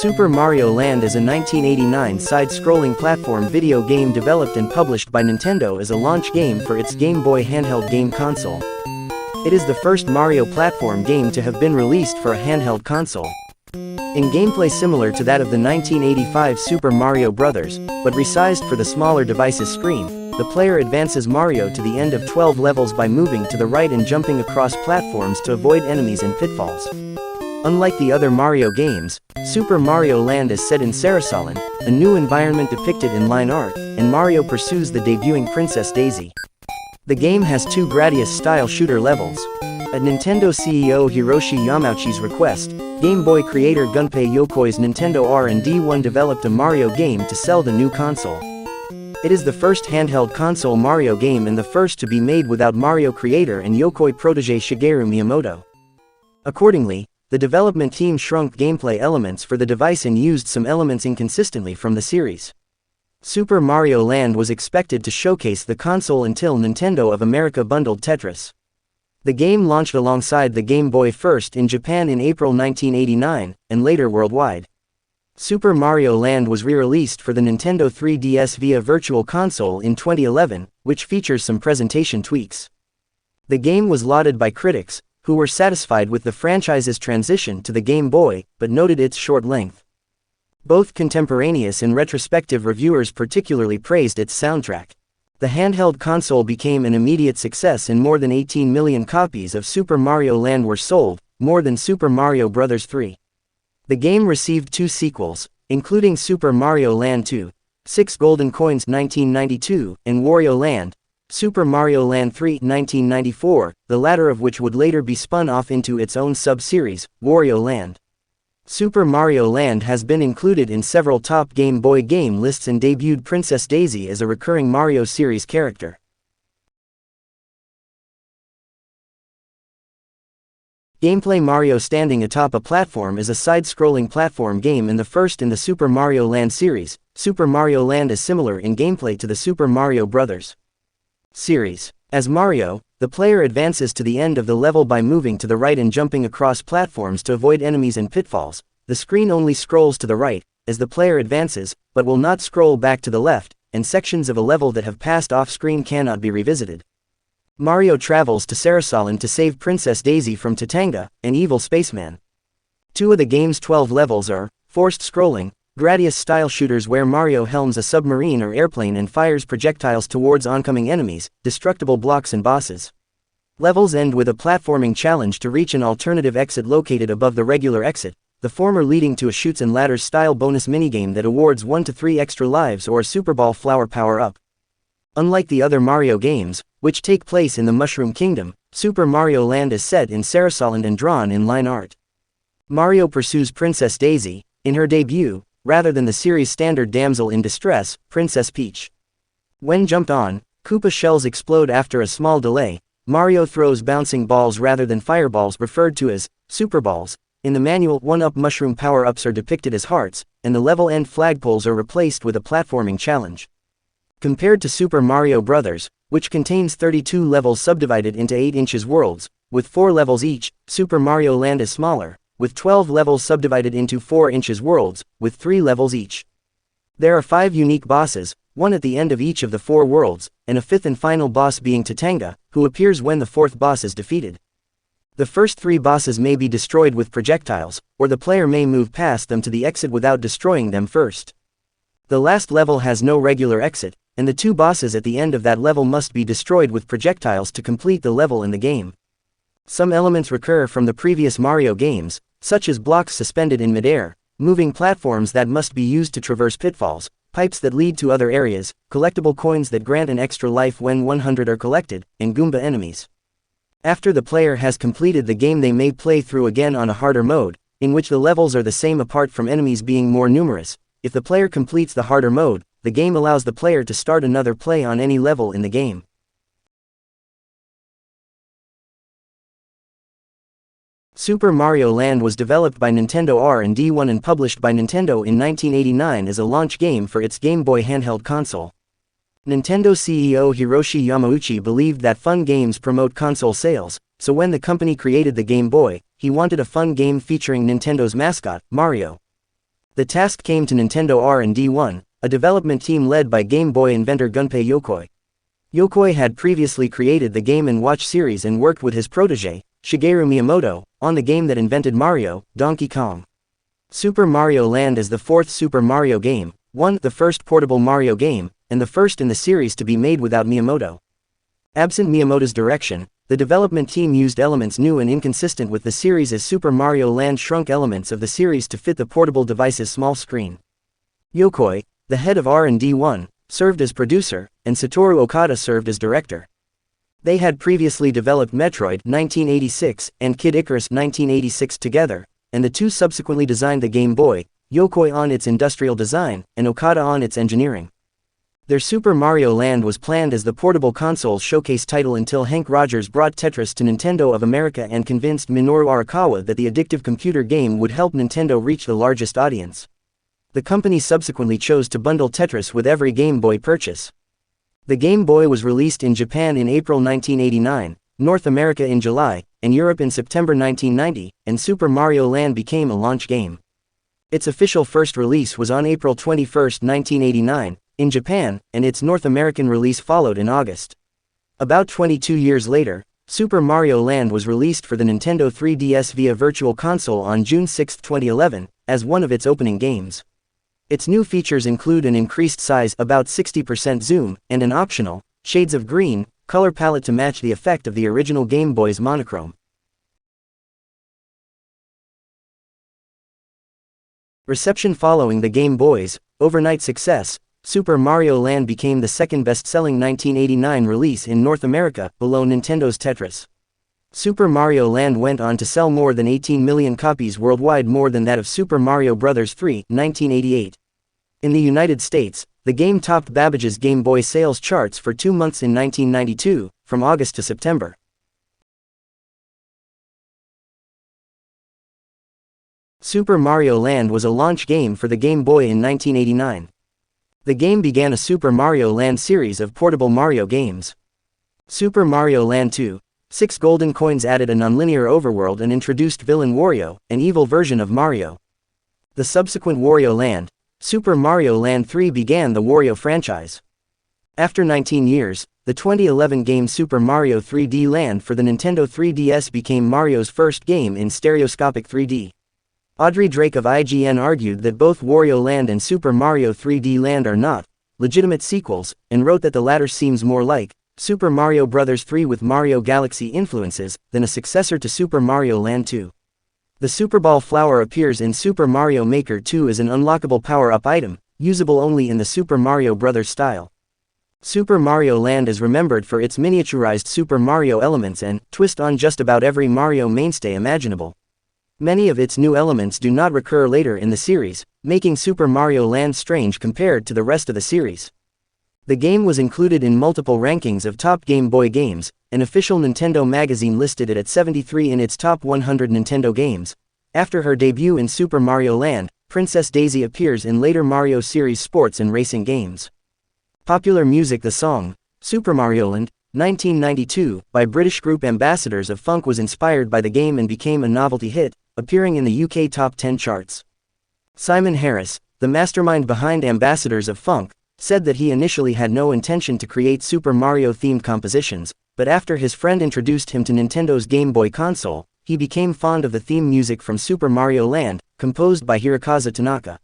Super Mario Land is a 1989 side-scrolling platform video game developed and published by Nintendo as a launch game for its Game Boy handheld game console. It is the first Mario platform game to have been released for a handheld console. In gameplay similar to that of the 1985 Super Mario Bros., but resized for the smaller device's screen, the player advances Mario to the end of 12 levels by moving to the right and jumping across platforms to avoid enemies and pitfalls. Unlike the other Mario games, Super Mario Land is set in Sarasaland, a new environment depicted in line art, and Mario pursues the debuting Princess Daisy. The game has two Gradius-style shooter levels. At Nintendo CEO Hiroshi Yamauchi's request, Game Boy creator Gunpei Yokoi's Nintendo R&D1 developed a Mario game to sell the new console. It is the first handheld console Mario game and the first to be made without Mario creator and Yokoi protege Shigeru Miyamoto. Accordingly, the development team shrunk gameplay elements for the device and used some elements inconsistently from the series. Super Mario Land was expected to showcase the console until Nintendo of America bundled Tetris. The game launched alongside the Game Boy first in Japan in April 1989, and later worldwide. Super Mario Land was re-released for the Nintendo 3DS via Virtual Console in 2011, which features some presentation tweaks. The game was lauded by critics, who were satisfied with the franchise's transition to the Game Boy, but noted its short length. Both contemporaneous and retrospective reviewers particularly praised its soundtrack. The handheld console became an immediate success and more than 18 million copies of Super Mario Land were sold, more than Super Mario Bros. 3. The game received two sequels, including Super Mario Land 2, 6 Golden Coins 1992, and Wario Land, Super Mario Land 3 1994, the latter of which would later be spun off into its own sub-series, Wario Land. Super Mario Land has been included in several top Game Boy game lists and debuted Princess Daisy as a recurring Mario series character. Gameplay: Mario standing atop a platform is a side-scrolling platform game and the first in the Super Mario Land series. Super Mario Land is similar in gameplay to the Super Mario Bros. Series. As Mario, the player advances to the end of the level by moving to the right and jumping across platforms to avoid enemies and pitfalls. The screen only scrolls to the right, as the player advances, but will not scroll back to the left, and sections of a level that have passed off-screen cannot be revisited. Mario travels to Sarasaland to save Princess Daisy from Tatanga, an evil spaceman. Two of the game's 12 levels are forced scrolling, Gradius-style shooters where Mario helms a submarine or airplane and fires projectiles towards oncoming enemies, destructible blocks and bosses. Levels end with a platforming challenge to reach an alternative exit located above the regular exit, the former leading to a Chutes and Ladders-style bonus minigame that awards 1 to 3 extra lives or a Super Ball Flower power-up. Unlike the other Mario games, which take place in the Mushroom Kingdom, Super Mario Land is set in Sarasaland and drawn in line art. Mario pursues Princess Daisy, in her debut, rather than the series' standard damsel in distress, Princess Peach. When jumped on, Koopa shells explode after a small delay. Mario throws bouncing balls rather than fireballs referred to as Super Balls. In the manual, 1-up mushroom power-ups are depicted as hearts, and the level end flagpoles are replaced with a platforming challenge. Compared to Super Mario Bros., which contains 32 levels subdivided into 8-inch worlds, with 4 levels each, Super Mario Land is smaller, with 12 levels subdivided into 4-inch worlds, with 3 levels each. There are 5 unique bosses, one at the end of each of the 4 worlds, and a 5th and final boss being Tatanga, who appears when the 4th boss is defeated. The first 3 bosses may be destroyed with projectiles, or the player may move past them to the exit without destroying them first. The last level has no regular exit, and the 2 bosses at the end of that level must be destroyed with projectiles to complete the level in the game. Some elements recur from the previous Mario games, such as blocks suspended in midair, moving platforms that must be used to traverse pitfalls, pipes that lead to other areas, collectible coins that grant an extra life when 100 are collected, and Goomba enemies. After the player has completed the game, they may play through again on a harder mode, in which the levels are the same apart from enemies being more numerous. If the player completes the harder mode, the game allows the player to start another play on any level in the game. Super Mario Land was developed by Nintendo R&D1 and published by Nintendo in 1989 as a launch game for its Game Boy handheld console. Nintendo CEO Hiroshi Yamauchi believed that fun games promote console sales, so when the company created the Game Boy, he wanted a fun game featuring Nintendo's mascot, Mario. The task came to Nintendo R&D1, a development team led by Game Boy inventor Gunpei Yokoi. Yokoi had previously created the Game & Watch series and worked with his protege, Shigeru Miyamoto, on the game that invented Mario, Donkey Kong. Super Mario Land is the fourth Super Mario game, the first portable Mario game, and the first in the series to be made without Miyamoto. Absent Miyamoto's direction, the development team used elements new and inconsistent with the series as Super Mario Land shrunk elements of the series to fit the portable device's small screen. Yokoi, the head of R&D1, served as producer, and Satoru Okada served as director. They had previously developed Metroid 1986 and Kid Icarus 1986 together, and the two subsequently designed the Game Boy, Yokoi on its industrial design, and Okada on its engineering. Their Super Mario Land was planned as the portable console showcase title until Hank Rogers brought Tetris to Nintendo of America and convinced Minoru Arakawa that the addictive computer game would help Nintendo reach the largest audience. The company subsequently chose to bundle Tetris with every Game Boy purchase. The Game Boy was released in Japan in April 1989, North America in July, and Europe in September 1990, and Super Mario Land became a launch game. Its official first release was on April 21, 1989, in Japan, and its North American release followed in August. About 22 years later, Super Mario Land was released for the Nintendo 3DS via Virtual Console on June 6, 2011, as one of its opening games. Its new features include an increased size, about 60% zoom, and an optional, shades of green, color palette to match the effect of the original Game Boy's monochrome. Reception following the Game Boy's overnight success, Super Mario Land became the second best-selling 1989 release in North America, below Nintendo's Tetris. Super Mario Land went on to sell more than 18 million copies worldwide, more than that of Super Mario Bros. 3, 1988. In the United States, the game topped Babbage's Game Boy sales charts for 2 months in 1992, from August to September. Super Mario Land was a launch game for the Game Boy in 1989. The game began a Super Mario Land series of portable Mario games. Super Mario Land 2, 6 golden coins added an nonlinear overworld and introduced villain Wario, an evil version of Mario. The subsequent Wario Land, Super Mario Land 3 began the Wario franchise. After 19 years, the 2011 game Super Mario 3D Land for the Nintendo 3DS became Mario's first game in stereoscopic 3D. Audrey Drake of IGN argued that both Wario Land and Super Mario 3D Land are not legitimate sequels, and wrote that the latter seems more like Super Mario Bros. 3 with Mario Galaxy influences than a successor to Super Mario Land 2. The Super Ball flower appears in Super Mario Maker 2 as an unlockable power-up item, usable only in the Super Mario Bros. Style. Super Mario Land is remembered for its miniaturized Super Mario elements and twist on just about every Mario mainstay imaginable. Many of its new elements do not recur later in the series, making Super Mario Land strange compared to the rest of the series. The game was included in multiple rankings of top Game Boy games. An official Nintendo magazine listed it at 73 in its top 100 Nintendo games. After her debut in Super Mario Land, Princess Daisy appears in later Mario series sports and racing games. Popular music. The song, Super Mario Land, 1992, by British group Ambassadors of Funk was inspired by the game and became a novelty hit, appearing in the UK Top 10 charts. Simon Harris, the mastermind behind Ambassadors of Funk, said that he initially had no intention to create Super Mario-themed compositions, but after his friend introduced him to Nintendo's Game Boy console, he became fond of the theme music from Super Mario Land, composed by Hirokazu Tanaka.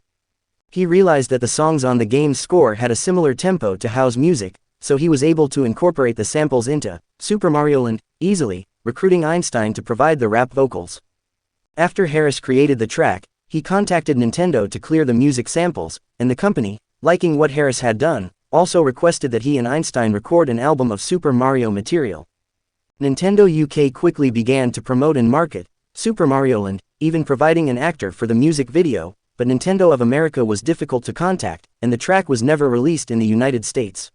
He realized that the songs on the game's score had a similar tempo to house music, so he was able to incorporate the samples into Super Mario Land easily, recruiting Einstein to provide the rap vocals. After Harris created the track, he contacted Nintendo to clear the music samples, and the company, liking what Harris had done, also requested that he and Einstein record an album of Super Mario material. Nintendo UK quickly began to promote and market Super Mario Land, even providing an actor for the music video, but Nintendo of America was difficult to contact, and the track was never released in the United States.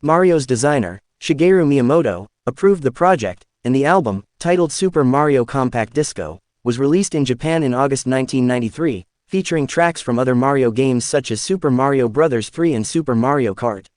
Mario's designer, Shigeru Miyamoto, approved the project, and the album, titled Super Mario Compact Disco, was released in Japan in August 1993, featuring tracks from other Mario games such as Super Mario Bros. 3 and Super Mario Kart.